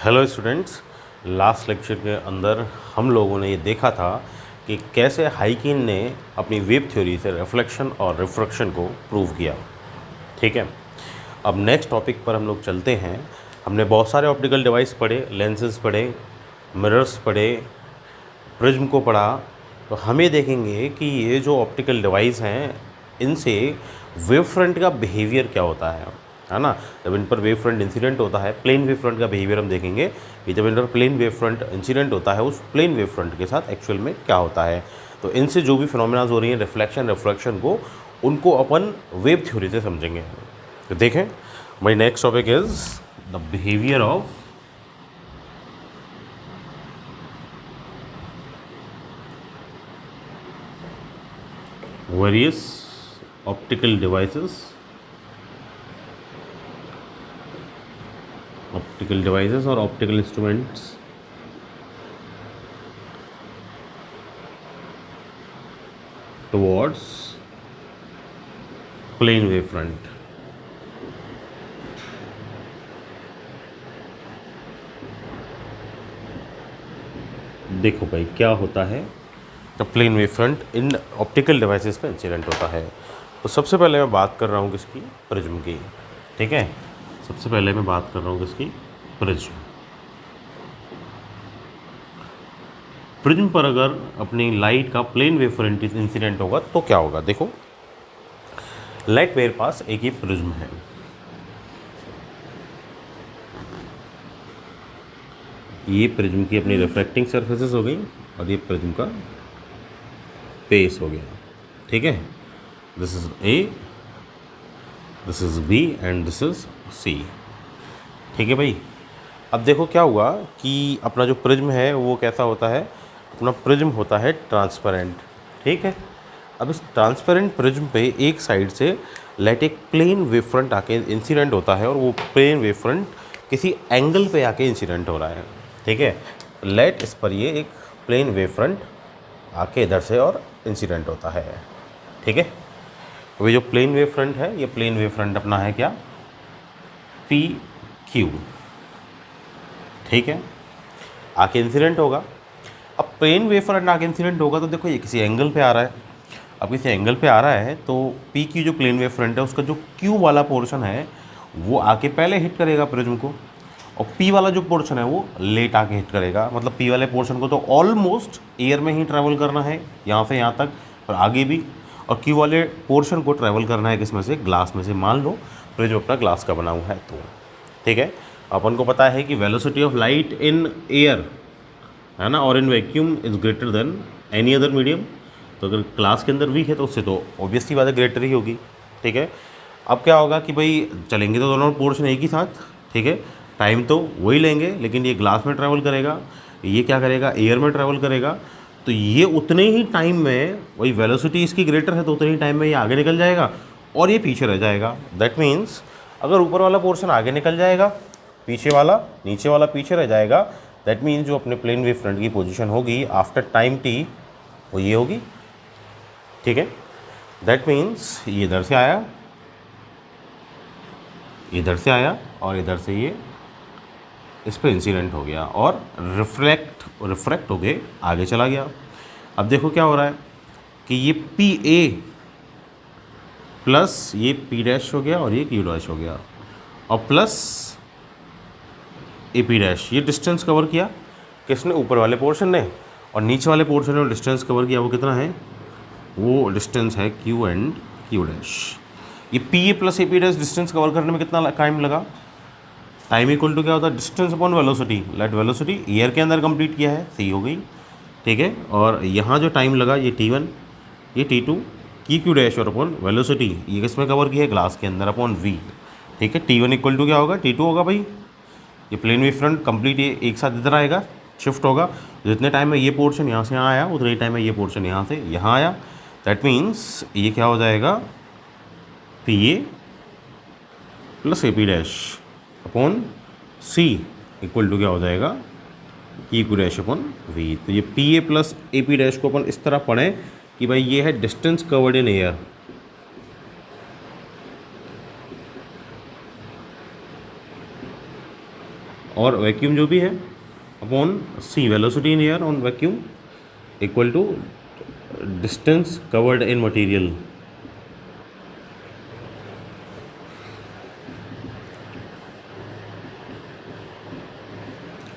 Hello students. Last lecture के अंदर हम लोगों ने ये देखा था कि कैसे हाइकिन ने अपनी वेव थ्योरी से रिफ्लेक्शन और रिफ्रैक्शन को प्रूव किया। ठीक है, अब नेक्स्ट टॉपिक पर हम लोग चलते हैं। हमने बहुत सारे ऑप्टिकल डिवाइस पढ़े, लेंसेज पढ़े, मिरर्स पढ़े, प्रिज्म को पढ़ा। तो हम ये देखेंगे कि ये जो ऑप्टिकल डिवाइस हैं इनसे वेव फ्रंट का बिहेवियर क्या होता है ना। जब इन पर वेव फ्रंट इंसिडेंट होता है, प्लेन वेव फ्रंट का बिहेवियर हम देखेंगे कि जब इन पर प्लेन वेव फ्रंट इंसिडेंट होता है उस प्लेन वेव फ्रंट के साथ एक्चुअल में क्या होता है। तो इनसे जो भी फिनोमेनाज हो रही हैं रिफ्लेक्शन रिफ्रैक्शन को, उनको अपन वेव थ्योरी से समझेंगे। तो देखें, my next topic is the behaviour of various optical devices or optical instruments towards plane wave front। देखो भाई क्या होता है, तो plane wave front in optical devices पे इंसिडेंट होता है। तो सबसे पहले मैं बात कर रहा हूँ किसकी, प्रिज्म की। ठीक है, सबसे पहले मैं बात कर रहा हूँ किसकी, प्रिज्म। प्रिज्म पर अगर अपनी लाइट का प्लेन वेव फ्रंट इंसिडेंट होगा तो क्या होगा। देखो, लाइट मेरे पास एक ही प्रिज्म है, ये प्रिज्म की अपनी रिफ्रैक्टिंग सरफेसेस हो गई और ये प्रिज्म का बेस हो गया। ठीक है, this is A, this is B and this is C. ठीक है भाई, अब देखो क्या हुआ कि अपना जो प्रिज्म है वो कैसा होता है, अपना प्रिज्म होता है ट्रांसपेरेंट। ठीक है, अब इस ट्रांसपेरेंट प्रिज्म पे एक साइड से लाइट एक प्लेन वेव फ्रंट आके इंसिडेंट होता है और वो प्लेन वेव फ्रंट किसी एंगल पे आके इंसिडेंट हो रहा है। ठीक है, लाइट इस पर ये एक प्लेन वेव फ्रंट आके इधर से और इंसिडेंट होता है। ठीक है, अभी जो प्लेन वेव फ्रंट है, ये प्लेन वेव फ्रंट अपना है क्या, पी क्यू। ठीक है, आके इंसिडेंट होगा। अब प्लेन वेव फ्रंट आके इंसिडेंट होगा तो देखो ये किसी एंगल पे आ रहा है। अब किसी एंगल पे आ रहा है तो पी क्यू जो प्लेन वेव फ्रंट है उसका जो क्यू वाला पोर्शन है वो आके पहले हिट करेगा प्रिज्म को, और पी वाला जो पोर्शन है वो लेट आके हिट करेगा। मतलब पी वाले पोर्शन को तो ऑलमोस्ट एयर में ही ट्रैवल करना है यहाँ से यहाँ तक और आगे भी, और क्यू वाले पोर्शन को ट्रैवल करना है किस में से, ग्लास में से। मान लो प्रिज्म अपना ग्लास का बना हुआ है तो। ठीक है, अपन को पता है कि velocity of light in air है ना और in vacuum is greater than any other medium. तो अगर ग्लास के अंदर वी है तो उससे तो ऑब्वियसली बात है ग्रेटर ही होगी। ठीक है, अब क्या होगा कि भाई चलेंगे तो दोनों पोर्शन एक ही साथ। ठीक है, टाइम तो वही लेंगे लेकिन ये ग्लास में ट्रैवल करेगा, ये क्या करेगा, एयर में ट्रैवल करेगा। तो ये उतने ही टाइम में, वही वेलोसिटी इसकी ग्रेटर है तो उतने ही टाइम में ये आगे निकल जाएगा और ये पीछे रह जाएगा। दैट मीन्स अगर ऊपर वाला पोर्शन आगे निकल जाएगा, पीछे वाला, नीचे वाला पीछे रह जाएगा, दैट मीन्स जो अपने प्लेन वेव फ्रंट की पोजीशन होगी आफ्टर टाइम टी वो ये होगी। ठीक है, दैट मीन्स ये इधर से आया, इधर से आया और इधर से ये इस पर इंसिडेंट हो गया और रिफ्रैक्ट हो गए आगे चला गया। अब देखो क्या हो रहा है कि ये पी ए प्लस ये पी डैश हो गया और ये क्यू डैश हो गया और प्लस ए पी डैश, ये डिस्टेंस कवर किया किसने, ऊपर वाले पोर्शन ने, और नीचे वाले पोर्शन ने डिस्टेंस कवर किया वो कितना है, वो डिस्टेंस है क्यू एंड क्यू डैश। ये P A plus A P dash distance cover करने में कितना टाइम लगा, टाइम इक्वल टू क्या होता है, distance upon velocity. Light velocity air के अंदर कंप्लीट किया है, सी हो गई। ठीक है, और यहाँ जो टाइम लगा ये T1, ये T2, की क्यू डैश और अपॉन वेलोसिटी ये किस में कवर किया है, ग्लास के अंदर, अपॉन V। ठीक है, T1 इक्वल टू क्या होगा, T2 होगा भाई। ये प्लेन वेव फ्रंट कंप्लीट ये एक साथ इधर आएगा, शिफ्ट होगा। जितने टाइम में ये पोर्शन यहाँ से यहाँ आया उतने ही टाइम में ये पोर्शन यहाँ से यहाँ आया। दैट मीन्स ये क्या हो जाएगा, P A plus A P dash upon C equal to क्या हो जाएगा, E Q dash upon V. तो ये P A plus A P dash को अपन इस तरह पढ़ें कि भाई ये है डिस्टेंस कवर्ड इन एयर, और वैक्यूम जो भी है upon C, velocity in air on vacuum equal to distance covered in material.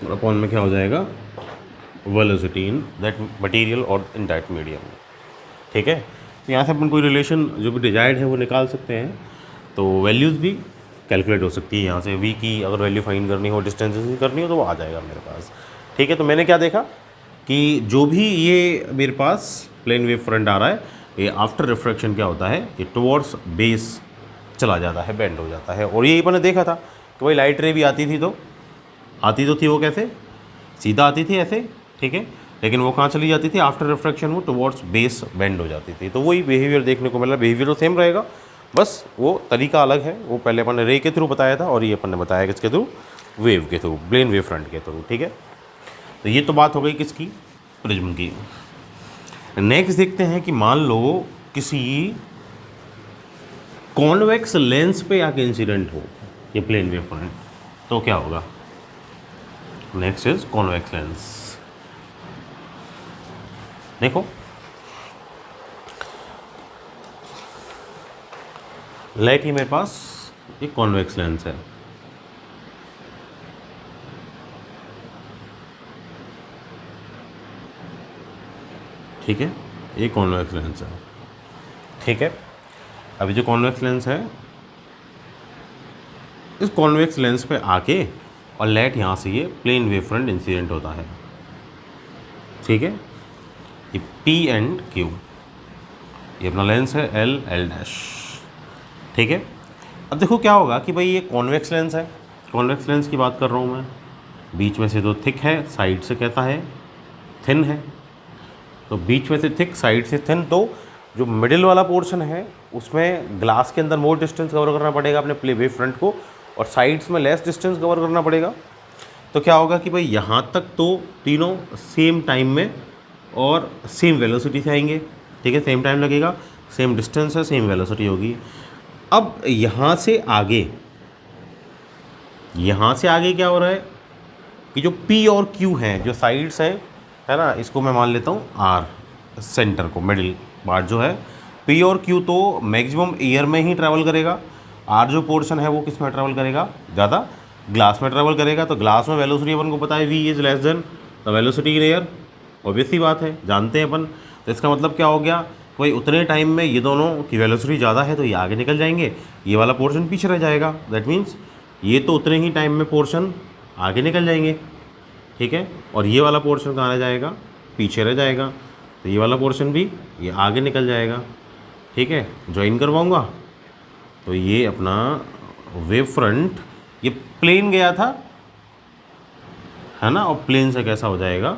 और अपॉन में क्या हो जाएगा, वेलोसिटी इन दैट मटेरियल और इन दैट मीडियम। ठीक है, तो यहाँ से अपन कोई रिलेशन जो भी डिजायर्ड है वो निकाल सकते हैं। तो वैल्यूज़ भी कैलकुलेट हो सकती है यहाँ से, वी की अगर वैल्यू फाइंड करनी हो, डिस्टेंसेस की करनी हो, तो वो आ जाएगा मेरे पास। ठीक है, तो मैंने क्या देखा कि जो भी ये मेरे पास प्लेन वेव फ्रंट आ रहा है, ये आफ्टर रिफ्रैक्शन क्या होता है, ये टुवर्ड्स बेस चला जाता है, बेंड हो जाता है। और यही अपन ने देखा था कि भाई लाइट रे भी आती थी वो कैसे, सीधा आती थी ऐसे, ठीक है, लेकिन वो कहाँ चली जाती थी, आफ्टर रिफ्रैक्शन वो टुवर्ड्स बेस बेंड हो जाती थी। तो वही बिहेवियर देखने को मिला, बिहेवियर तो सेम रहेगा, बस वो तरीका अलग है। वो पहले अपन ने रे के थ्रू बताया था और ये अपन ने बताया किसके थ्रू, वेव के थ्रू, प्लेन वेव फ्रंट के थ्रू। ठीक है, तो ये तो बात हो गई किसकी, प्रिज्म की। नेक्स्ट देखते हैं कि मान लो किसी कॉन्वेक्स लेंस पे आके इंसिडेंट हो ये प्लेन वेव फ्रंट, तो क्या होगा। Next is convex lens. देखो लाइट ही मेरे पास एक कॉन्वेक्स लेंस है, ठीक है, ये कॉन्वेक्स लेंस है। ठीक है, अभी जो कॉन्वेक्स लेंस है, इस कॉन्वेक्स लेंस पे आके और लाइट यहाँ से ये प्लेन वेव फ्रंट इंसिडेंट होता है। ठीक है, ये P एंड Q, ये अपना लेंस है L डैश। ठीक है, अब देखो क्या होगा कि भाई ये कॉन्वेक्स लेंस है, कॉन्वेक्स लेंस की बात कर रहा हूँ मैं, बीच में से तो थिक है, साइड से कहता है थिन है। तो बीच में से थिक, साइड से थिन, तो जो मिडिल वाला पोर्शन है उसमें ग्लास के अंदर मोर डिस्टेंस कवर करना पड़ेगा अपने प्ले वेव फ्रंट को, और साइड्स में लेस डिस्टेंस कवर करना पड़ेगा। तो क्या होगा कि भाई यहाँ तक तो तीनों सेम टाइम में और सेम वेलोसिटी से आएंगे। ठीक है, सेम टाइम लगेगा, सेम डिस्टेंस है, सेम वेलोसिटी होगी। अब यहाँ से आगे क्या हो रहा है कि जो P और Q हैं, जो साइड्स हैं, है ना, इसको मैं मान लेता हूँ R, सेंटर को, मिडिल पार्ट जो है, P और Q तो मैक्सिमम एयर में ही ट्रैवल करेगा, R जो पोर्शन है वो किस में ट्रैवल करेगा, ज़्यादा ग्लास में ट्रैवल करेगा। तो ग्लास में वेलोसिटी अपन को पता है V is less than the velocity in air, obvious सी बात है, जानते हैं अपन। तो इसका मतलब क्या हो गया, कोई उतने टाइम में ये दोनों की वेलोसिटी ज़्यादा है तो ये आगे निकल जाएंगे, ये वाला पोर्शन पीछे रह जाएगा। दैट मीन्स ये तो उतने ही टाइम में पोर्शन आगे निकल जाएंगे, ठीक है, और ये वाला पोर्शन कहाँ रह जाएगा, पीछे रह जाएगा। तो ये वाला पोर्शन भी ये आगे निकल जाएगा। ठीक है, ज्वाइन करवाऊँगा तो ये अपना वेव फ्रंट ये प्लेन गया था, है ना, और प्लेन से कैसा हो जाएगा,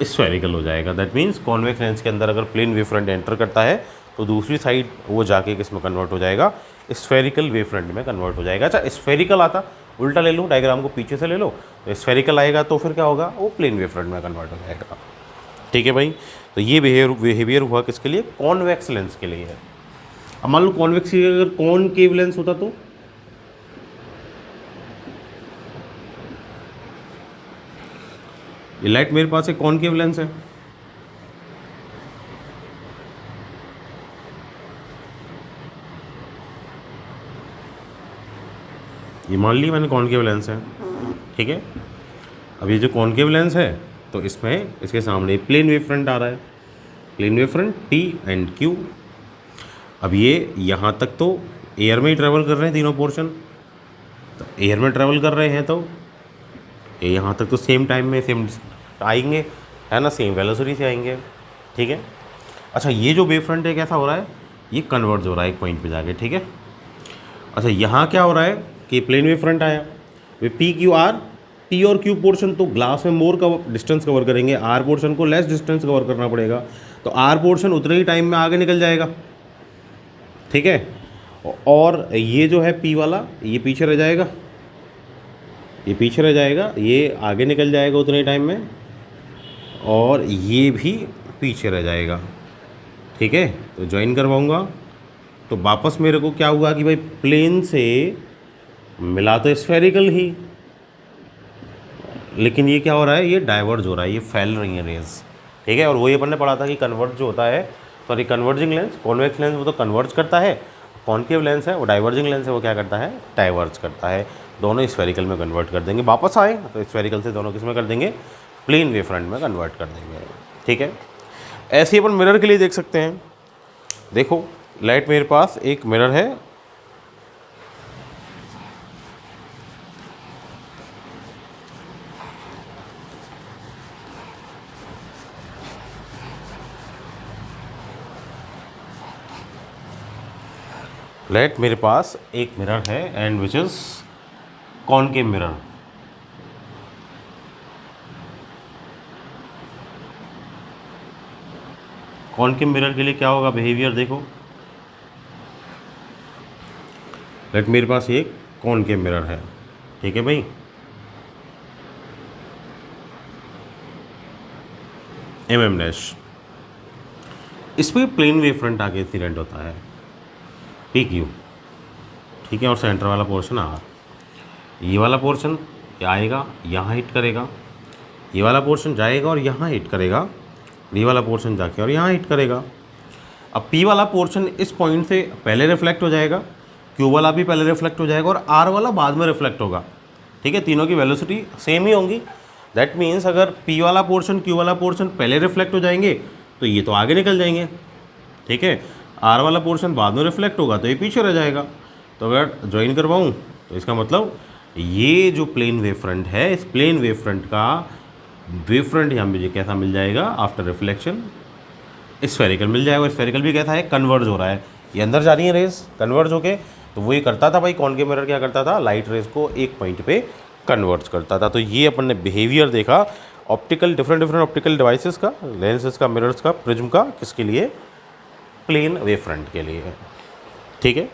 स्फेरिकल हो जाएगा। दैट मीन्स कॉन्वेक्स लेंस के अंदर अगर प्लेन वेव फ्रंट एंटर करता है तो दूसरी साइड वो जाके किस में कन्वर्ट हो जाएगा, स्फेरिकल वेव फ्रंट में कन्वर्ट हो जाएगा। अच्छा, स्फेरिकल आता, उल्टा ले लो, डायग्राम को पीछे से ले लो, तो स्फेरिकल आएगा तो फिर क्या होगा, वो प्लेन वेव फ्रंट में कन्वर्ट हो जाएगा। ठीक है भाई, तो ये बिहेवियर हुआ किसके लिए, कॉन्वेक्स लेंस के लिए है। अब मान लो कॉन्वेक्स की अगर कॉनकेव लेंस होता तो ये लाइट मेरे पास एक कॉनकेव लेंस है, ये मान ली मैंने कॉनकेव लेंस है। ठीक है, अब ये जो कॉनकेव लेंस है तो इसमें इसके सामने प्लेन वेव फ्रंट आ रहा है, plane wave front P and Q। अब ये यहाँ तक तो एयर में ही ट्रैवल कर रहे हैं तीनों पोर्शन, तो एयर में ट्रैवल कर रहे हैं तो ये यहाँ तक तो सेम टाइम में सेम आएंगे, है ना, सेम वेलोसिटी से आएंगे। ठीक है, अच्छा, ये जो वेव फ्रंट है कैसा हो रहा है, ये कन्वर्ज हो रहा है एक पॉइंट पे जाके। ठीक है, अच्छा, यहाँ क्या हो रहा है कि प्लेन वेव फ्रंट आया, वे PQR, P और Q पोर्शन तो ग्लास में मोर डिस्टेंस कवर करेंगे, R पोर्शन को लेस डिस्टेंस कवर करना पड़ेगा, तो R पोर्शन उतने ही टाइम में आगे निकल जाएगा। ठीक है, और ये जो है P वाला ये पीछे रह जाएगा, ये पीछे रह जाएगा, ये आगे निकल जाएगा उतने टाइम में, और ये भी पीछे रह जाएगा। ठीक है, तो ज्वाइन करवाऊँगा तो वापस मेरे को क्या हुआ कि भाई प्लेन से मिला तो स्फेरिकल ही, लेकिन ये क्या हो रहा है, ये डाइवर्ज हो रहा है, ये फैल रही है रेज, ठीक है। और वही अपन ने पढ़ा था कि कन्वर्ज जो होता है, sorry converging lens, convex lens वो तो कन्वर्ज करता है, कॉन्केव लेंस है वो डाइवर्जिंग लेंस है वो क्या करता है, डाइवर्ज करता है। दोनों स्फेरिकल में कन्वर्ट कर देंगे, वापस आए तो स्फेरिकल से दोनों किस में कर देंगे, प्लेन वेव फ्रंट में कन्वर्ट कर देंगे, ठीक है। ऐसे ही अपन मिरर के लिए देख सकते हैं। देखो लाइट मेरे पास एक मिरर है, लेट मेरे पास एक मिरर है and which is concave mirror. Concave mirror के लिए क्या होगा बिहेवियर, देखो लेट मेरे पास एक कॉनकेव मिरर है, ठीक है भाई। एम डैश, इस पर प्लेन वेव फ्रंट आगे इंसिडेंट होता है, पी क्यू, ठीक है। और सेंटर वाला पोर्शन आर, ये वाला पोर्शन आएगा यहाँ हिट करेगा, ये वाला पोर्शन जाएगा और यहाँ हिट करेगा, ये वाला पोर्शन जाके और यहाँ हिट करेगा। अब पी वाला पोर्शन इस पॉइंट से पहले रिफ्लेक्ट हो जाएगा, क्यू वाला भी पहले रिफ्लेक्ट हो जाएगा और आर वाला बाद में रिफ्लेक्ट होगा, ठीक है। तीनों की वेलोसिटी सेम ही होंगी। दैट मीन्स अगर पी वाला पोर्शन क्यू वाला पोर्शन पहले रिफ्लेक्ट हो जाएंगे तो ये तो आगे निकल जाएंगे, ठीक है। आर वाला पोर्शन बाद में रिफ्लेक्ट होगा तो ये पीछे रह जाएगा। तो अगर ज्वाइन करवाऊँ तो इसका मतलब ये जो प्लेन वेव फ्रंट है, इस प्लेन वेव फ्रंट का वेव फ्रंट यहाँ मुझे कैसा मिल जाएगा, आफ्टर रिफ्लेक्शन स्फेरिकल मिल जाएगा। स्फेरिकल भी कैसा है, कन्वर्ज हो रहा है, ये अंदर जा रही है रेज कन्वर्ज होके। तो वही करता था भाई, कॉनकेव मिरर क्या करता था, लाइट रेज को एक पॉइंट पे कन्वर्ट करता था। तो ये अपन ने बिहेवियर देखा ऑप्टिकल, डिफरेंट ऑप्टिकल डिवाइसेस का, लेंसेज का, मिरर्स का, प्रिज्म का, किसके लिए, प्लेन वेव फ्रंट के लिए, ठीक है।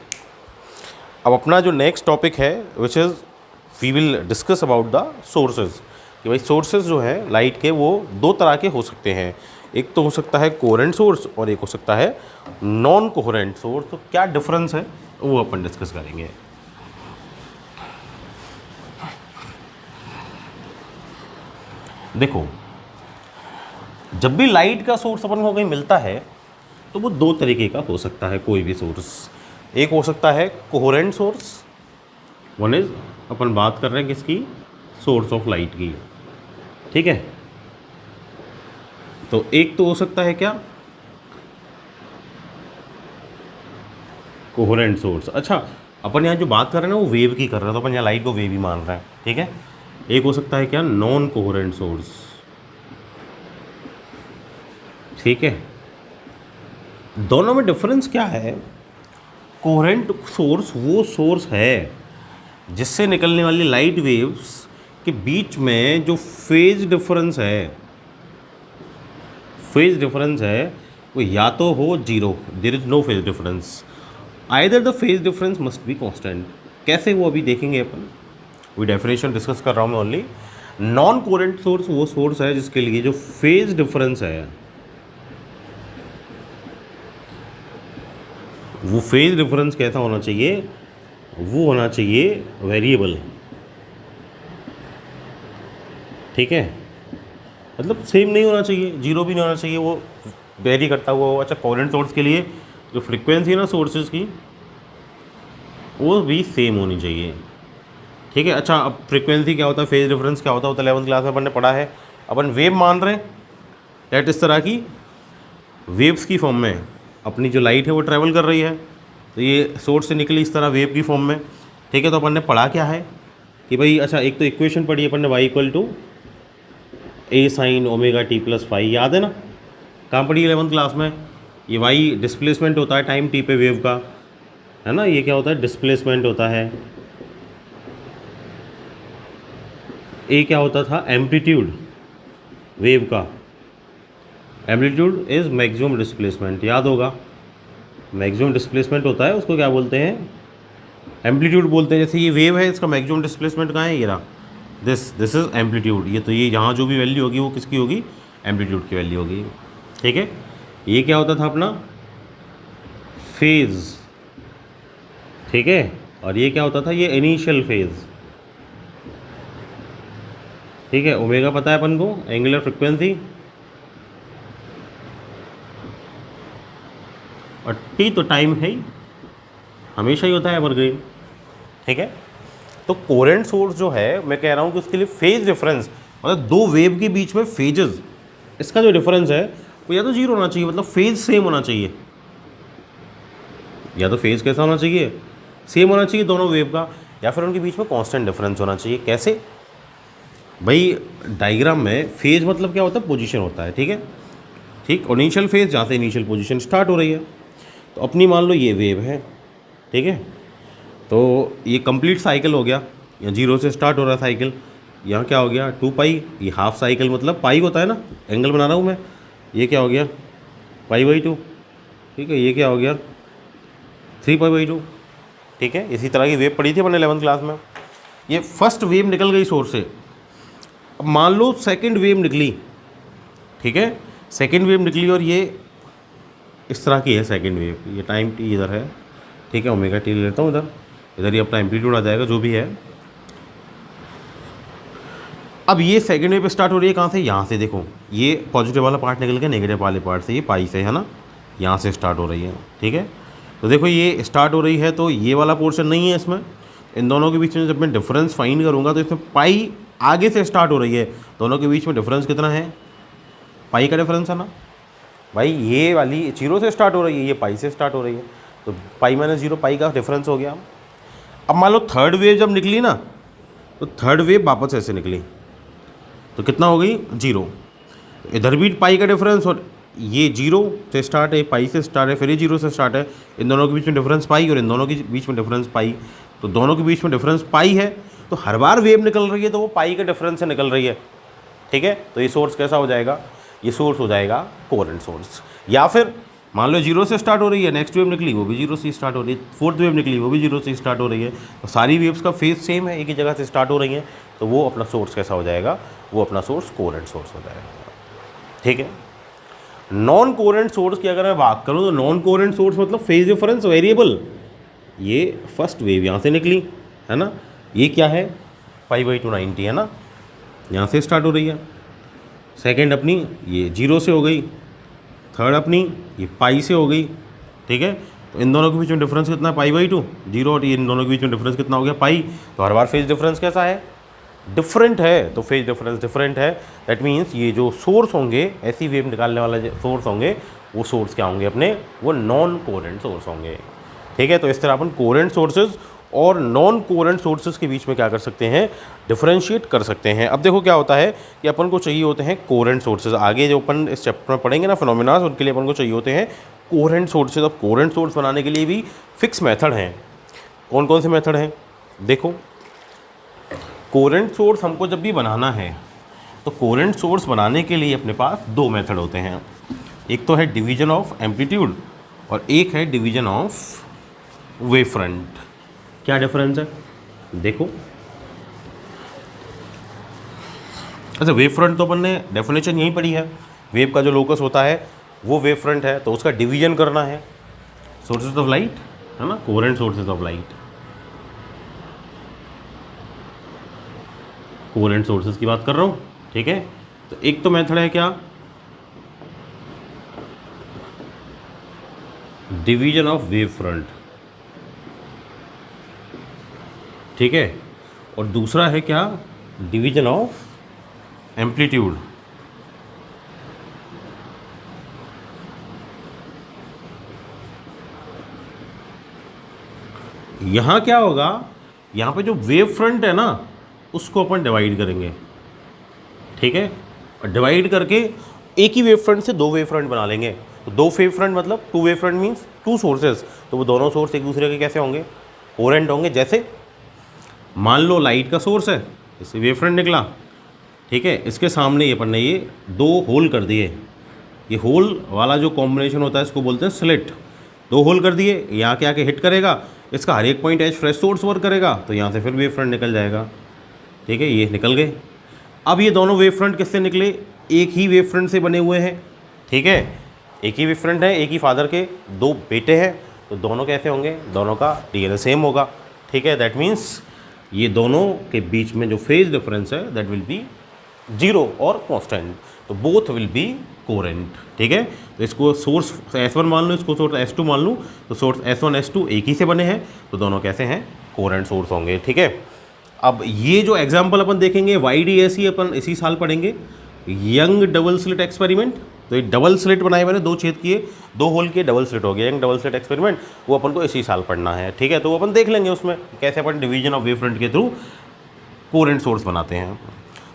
अब अपना जो नेक्स्ट टॉपिक है which is we will discuss about the sources, कि भाई सोर्सेज जो है लाइट के वो दो तरह के हो सकते हैं। एक तो हो सकता है कोहेरेंट सोर्स और एक हो सकता है नॉन कोहेरेंट सोर्स। तो क्या डिफरेंस है वो अपन डिस्कस करेंगे। देखो जब भी लाइट का सोर्स अपन को कहीं मिलता है तो वो दो तरीके का हो सकता है कोई भी सोर्स। एक हो सकता है कोहेरेंट सोर्स, वन इज अपन बात कर रहे हैं किसकी, सोर्स ऑफ लाइट की, ठीक है। तो एक तो हो सकता है क्या, कोहेरेंट सोर्स। अच्छा अपन यहाँ जो बात कर रहे हैं ना वो वेव की कर रहे हैं, तो अपन यहाँ लाइट को वेव ही मान रहे हैं, ठीक है। एक हो सकता है क्या, नॉन कोहेरेंट सोर्स, ठीक है। दोनों में डिफरेंस क्या है, कोहेरेंट सोर्स वो सोर्स है जिससे निकलने वाली लाइट वेव्स के बीच में जो फेज डिफरेंस है वो या तो हो zero, there is no phase difference, either the phase difference must be constant. कैसे वो अभी देखेंगे अपन, वो डेफिनेशन डिस्कस कर रहा हूँ मैं ओनली। नॉन कोहेरेंट सोर्स वो सोर्स है जिसके लिए जो फेज डिफरेंस है, वो फेज डिफरेंस कैसा होना चाहिए, वो होना चाहिए वेरिएबल, ठीक है। मतलब सेम नहीं होना चाहिए, जीरो भी नहीं होना चाहिए, वो वेरी करता हुआ हो। अच्छा कोहेरेंट सोर्स के लिए जो फ्रिक्वेंसी है ना सोर्सेज की वो भी सेम होनी चाहिए, ठीक है। अच्छा अब फ्रिक्वेंसी क्या होता है, फेज डिफरेंस क्या होता है, 11th क्लास में अपन ने पढ़ा है। अपन वेव मान रहे हैं, लेट इस तरह की वेव्स की फॉर्म में अपनी जो लाइट है वो ट्रैवल कर रही है, तो ये सोर्स से निकली इस तरह वेव की फॉर्म में, ठीक है। तो अपन ने पढ़ा क्या है कि भाई, अच्छा एक तो इक्वेशन पढ़ी अपन ने, y equal to a sin omega t plus phi, याद है ना, कहाँ पढ़ी 11th क्लास में। ये y डिस्प्लेसमेंट होता है टाइम t पे वेव का, है ना, ये क्या होता है, डिस्प्लेसमेंट होता है। a क्या होता था, एम्पलीट्यूड वेव का, एम्पलीट्यूड इज़ मैक्सिमम डिस्प्लेसमेंट, याद होगा। मैक्सिमम डिस्प्लेसमेंट होता है उसको क्या बोलते हैं, एम्पलीट्यूड बोलते हैं। जैसे ये वेव है, इसका मैक्सिमम डिस्प्लेसमेंट कहाँ है, ये रहा, दिस इज़ एम्पलीट्यूड। ये तो ये यहाँ जो भी वैल्यू होगी वो किसकी होगी, एम्पलीट्यूड की वैल्यू होगी, ठीक है। ये क्या होता था अपना फेज़, ठीक है, और ये क्या होता था, ये इनिशियल फेज। ठीक है, ओमेगा पता है अपन को, एंगुलर फ्रिक्वेंसी, और टी तो टाइम है ही, हमेशा ही होता है एवरग्रीन। ठीक है, तो कोरेंट सोर्स जो है, मैं कह रहा हूँ कि उसके लिए फेज डिफरेंस, मतलब दो वेव के बीच में फेजेस, इसका जो डिफरेंस है वो या तो जीरो होना चाहिए, मतलब फेज सेम होना चाहिए, या तो फेज कैसा होना चाहिए, सेम होना चाहिए दोनों वेव का, या फिर उनके बीच में कांस्टेंट डिफरेंस होना चाहिए। कैसे भाई, डायग्राम में फेज मतलब क्या होता है, पोजीशन होता है। ठीक है, ठीक, और इनिशियल फेज जहाँ से इनिशियल पोजीशन स्टार्ट हो रही है, तो अपनी मान लो ये वेव है। ठीक है, तो ये कंप्लीट साइकिल हो गया, या जीरो से स्टार्ट हो रहा है साइकिल, यहाँ क्या हो गया 2 पाई, ये हाफ साइकिल मतलब पाई होता है ना, एंगल बना रहा हूँ मैं, ये क्या हो गया पाई/2। ठीक है, ये क्या हो गया 3 पाई/2। ठीक है, इसी तरह की वेव पढ़ी थी अपने 11th क्लास में। ये फर्स्ट वेव निकल गई सोर्स से, अब मान लो सेकंड वेव निकली। ठीक है, सेकंड वेव निकली और ये इस तरह की है सेकंड वेव, ये टाइम टी इधर है। ठीक है, ओमेगा टी ले लेता हूँ इधर ही अपना एम्पलीट्यूड आ जाएगा जो भी है। अब ये सेकंड वेव स्टार्ट हो रही है कहाँ से, यहाँ से। देखो ये पॉजिटिव वाला पार्ट निकल गया नेगेटिव वाले पार्ट से, ये पाई से है ना, यहाँ से स्टार्ट हो रही है। ठीक है, तो देखो ये स्टार्ट हो रही है, तो ये वाला पोर्शन नहीं है इसमें, इन दोनों के बीच में जब मैं डिफरेंस फाइंड करूँगा तो इसमें पाई आगे से स्टार्ट हो रही है, दोनों के बीच में डिफरेंस कितना है, पाई का डिफरेंस है ना भाई। ये वाली जीरो से स्टार्ट हो रही है, ये पाई से स्टार्ट हो रही है, तो पाई-0 पाई का डिफरेंस हो गया। अब मान लो थर्ड वेव जब निकली ना, तो थर्ड वेव वापस ऐसे निकली, तो कितना हो गई 0, इधर भी पाई का डिफरेंस, और ये 0 से स्टार्ट है, पाई से स्टार्ट है, फिर ये 0 से स्टार्ट है, इन दोनों के बीच में डिफरेंस पाई, और इन दोनों के बीच में डिफरेंस पाई, तो दोनों के बीच में डिफरेंस पाई है, तो हर बार वेव निकल रही है तो वो पाई के डिफरेंस से निकल रही है। ठीक है, तो ये सोर्स कैसा हो जाएगा, ये सोर्स हो जाएगा कोरेंट सोर्स। या फिर मान लो 0 से स्टार्ट हो रही है, नेक्स्ट वेव निकली वो भी 0 से स्टार्ट हो रही है, फोर्थ वेव निकली वो भी 0 से स्टार्ट हो रही है, तो सारी वेव्स का फेज सेम है, एक ही जगह से स्टार्ट हो रही हैं, तो वो अपना सोर्स कैसा हो जाएगा, वो अपना सोर्स कोरेंट सोर्स हो जाएगा। ठीक है, नॉन कोरेंट सोर्स की अगर मैं बात करूँ तो नॉन कोरेंट सोर्स मतलब फेज डिफरेंस वेरिएबल। ये फर्स्ट वेव यहाँ से निकली है ना, ये क्या है पाई/2 90 है ना, यहाँ से स्टार्ट हो रही है। सेकंड अपनी ये 0 से हो गई, थर्ड अपनी ये पाई से हो गई। ठीक है, तो इन दोनों के बीच में डिफरेंस कितना है पाई/2, 0, और इन दोनों के बीच में डिफरेंस कितना हो गया पाई। तो हर बार फेज डिफरेंस कैसा है, डिफरेंट है, तो फेज डिफरेंस डिफरेंट है। दैट मीन्स ये जो सोर्स होंगे, ऐसी वेव निकालने वाला जो सोर्स होंगे, वो सोर्स क्या होंगे अपने, वो नॉन कोरेंट सोर्स होंगे। ठीक है, तो इस तरह अपन कोरेंट सोर्सेज और नॉन कोरेंट सोर्सेज के बीच में क्या कर सकते हैं, डिफरेंशिएट कर सकते हैं। अब देखो क्या होता है कि अपन को चाहिए होते हैं कोरेंट सोर्सेज, आगे जो अपन इस चैप्टर में पढ़ेंगे ना फिनोमेना, उनके लिए अपन को चाहिए होते हैं कोरेंट सोर्सेज। अब कोरेंट सोर्स बनाने के लिए भी फिक्स मेथड हैं। कौन कौन से मेथड हैं, देखो कोरेंट सोर्स हमको जब भी बनाना है तो कोरेंट सोर्स बनाने के लिए अपने पास दो मेथड होते हैं, एक तो है डिवीजन ऑफ एम्पलीट्यूड और एक है डिवीजन ऑफ वेव फ्रंट। क्या डिफरेंस है देखो, अच्छा वेव फ्रंट तो अपन ने डेफिनेशन यही पढ़ी है, वेव का जो लोकस होता है वो वेव फ्रंट है, तो उसका डिवीजन करना है। सोर्सेज ऑफ लाइट है ना, coherent sources of light, coherent sources की बात कर रहा हूँ। ठीक है, तो एक तो मेथड है क्या, डिवीजन ऑफ वेव फ्रंट। ठीक है, और दूसरा है क्या, डिवीजन ऑफ एम्पलीट्यूड। यहाँ क्या होगा, यहाँ पे जो वेव फ्रंट है ना उसको अपन डिवाइड करेंगे। ठीक है, और डिवाइड करके एक ही वेव फ्रंट से दो वेव फ्रंट बना लेंगे। तो दो वेव फ्रंट मतलब two wave front means two sources, तो वो दोनों सोर्स एक दूसरे के कैसे होंगे, कोरेंट होंगे। जैसे मान लो लाइट का सोर्स है, इससे वेव फ्रंट निकला। ठीक है, इसके सामने ये अपन ने ये दो होल कर दिए, ये होल वाला जो कॉम्बिनेशन होता है इसको बोलते हैं स्लिट। दो होल कर दिए, यहाँ के आके हिट करेगा, इसका हर एक point as fresh source work करेगा, तो यहाँ से फिर वेव फ्रंट निकल जाएगा। ठीक है, ये निकल गए। अब ये दोनों वेव फ्रंट किससे निकले, एक ही वेव फ्रंट से बने हुए हैं। ठीक है, एक ही वेव फ्रंट है, एक ही फादर के दो बेटे हैं, तो दोनों कैसे होंगे, दोनों का डीएनए सेम होगा। ठीक है, दैट मीन्स ये दोनों के बीच में जो फेज डिफरेंस है दैट विल बी 0 और कांस्टेंट, तो बोथ विल बी कोरेंट। ठीक है, तो इसको सोर्स S1 मान लो, इसको सोर्स S2 मान लूँ, तो सोर्स S1 S2 एक ही से बने हैं, तो दोनों कैसे हैं, कोरेंट सोर्स होंगे। ठीक है, अब ये जो एग्जाम्पल अपन देखेंगे YDSE अपन इसी साल पढ़ेंगे, यंग डबल स्लिट एक्सपेरिमेंट। तो ये डबल स्लिट बनाए मैंने, 2 छेद किए, 2 होल किए, डबल स्लिट हो गया, यंग डबल स्लिट एक्सपेरिमेंट, वो अपन को इसी साल पढ़ना है। ठीक है, तो वो अपन देख लेंगे उसमें कैसे अपन डिवीजन ऑफ वेव फ्रंट के थ्रू कोरेंट सोर्स बनाते हैं।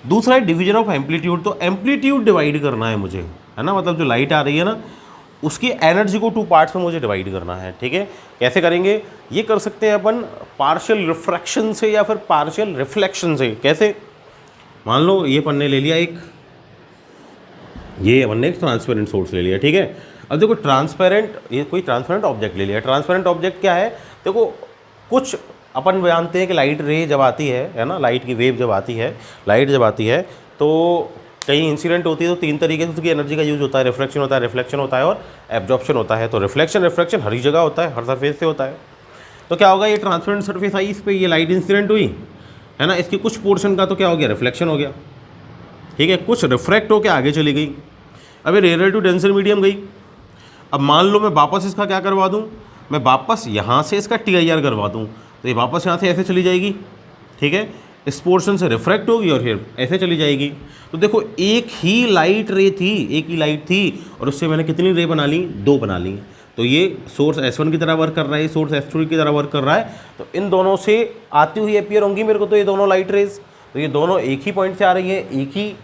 दूसरा है डिवीजन ऑफ एम्पलीट्यूड। तो एम्पलीट्यूड डिवाइड करना है मुझे, है ना, मतलब जो लाइट आ रही है ना उसकी एनर्जी को 2 पार्ट्स में मुझे डिवाइड करना है। ठीक है, कैसे करेंगे, ये कर सकते हैं अपन पार्शियल रिफ्रैक्शन से या फिर पार्शियल रिफ्लेक्शन से। कैसे, मान लो ये अपन ने ले लिया एक, ये अपन ने एक ट्रांसपेरेंट सोर्स ले लिया। ठीक है, अब देखो ट्रांसपेरेंट, ये कोई ट्रांसपेरेंट ऑब्जेक्ट ले लिया। ट्रांसपेरेंट ऑब्जेक्ट क्या है, देखो कुछ अपन जानते हैं कि लाइट रे जब आती है ना, लाइट की वेव जब आती है, लाइट जब आती है तो कहीं इंसिडेंट होती है, तो 3 तरीके से उसकी एनर्जी का यूज होता है, रिफ्लेक्शन होता है, रिफ्लेक्शन होता है और एब्जॉर्प्शन होता है। तो रिफ्लेक्शन हर जगह होता है, हर सरफेस से होता है। तो क्या होगा, ये ट्रांसपेरेंट सरफेस आई, इस पर ये लाइट इंसिडेंट हुई, है ना, इसकी कुछ पोर्शन का तो क्या हो गया, रिफ्लेक्शन हो गया। ठीक है, कुछ रिफ्रैक्ट होकर आगे चली गई, अब ये रेयर टू डेंसर मीडियम गई। अब मान लो मैं वापस इसका क्या करवा दूँ, मैं वापस यहाँ से इसका TIR करवा दूँ, तो ये वापस यहाँ से ऐसे चली जाएगी। ठीक है, इस पोर्शन से रिफ्रैक्ट होगी और फिर ऐसे चली जाएगी। तो देखो एक ही लाइट रे थी, एक ही लाइट थी, और उससे मैंने कितनी रे बना ली, 2 बना ली। तो ये सोर्स S1 की तरह वर्क कर रहा है, सोर्स S2 की तरह वर्क कर रहा है, तो इन दोनों से आती हुई अपीयर होंगी मेरे को, तो ये दोनों लाइट रेज, तो ये दोनों एक ही पॉइंट से आ रही है, एक ही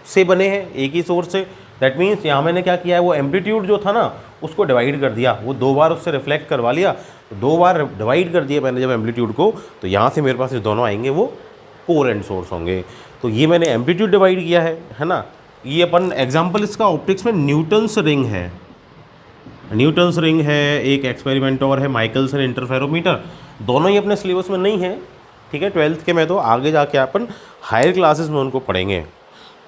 से बने हैं, एक ही सोर्स से। दैट मीन्स यहाँ मैंने क्या किया है, वो एम्पलीट्यूड जो था ना उसको डिवाइड कर दिया, वो 2 बार उससे रिफ्लेक्ट करवा लिया, तो 2 बार डिवाइड कर दिया मैंने जब एम्पलीट्यूड को, तो यहाँ से मेरे पास ये दोनों आएंगे, वो कोरेंट सोर्स होंगे। तो ये मैंने एम्पलीट्यूड डिवाइड किया है ना। ये अपन एग्जाम्पल इसका ऑप्टिक्स में न्यूटन्स रिंग है, न्यूटन्स रिंग है, एक एक्सपेरिमेंट और है माइकलसन इंटरफेरोमीटर। दोनों ही अपने सिलेबस में नहीं है। ठीक है, 12th के में, तो आगे जाके अपन हायर क्लासेस में उनको पढ़ेंगे।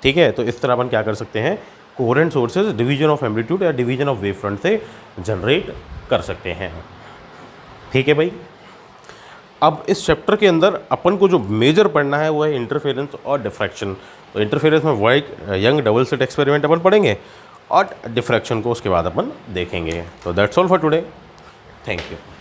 ठीक है, तो इस तरह अपन क्या कर सकते हैं, coherent sources division of amplitude या डिवीजन ऑफ वेव फ्रंट से जनरेट कर सकते हैं। ठीक है भाई, अब इस चैप्टर के अंदर अपन को जो मेजर पढ़ना है वो है इंटरफेरेंस और डिफ्रैक्शन। तो इंटरफेरेंस में वो एक यंग डबल स्लिट एक्सपेरिमेंट अपन पढ़ेंगे और डिफ्रैक्शन को उसके बाद अपन देखेंगे। तो that's all for today, thank you.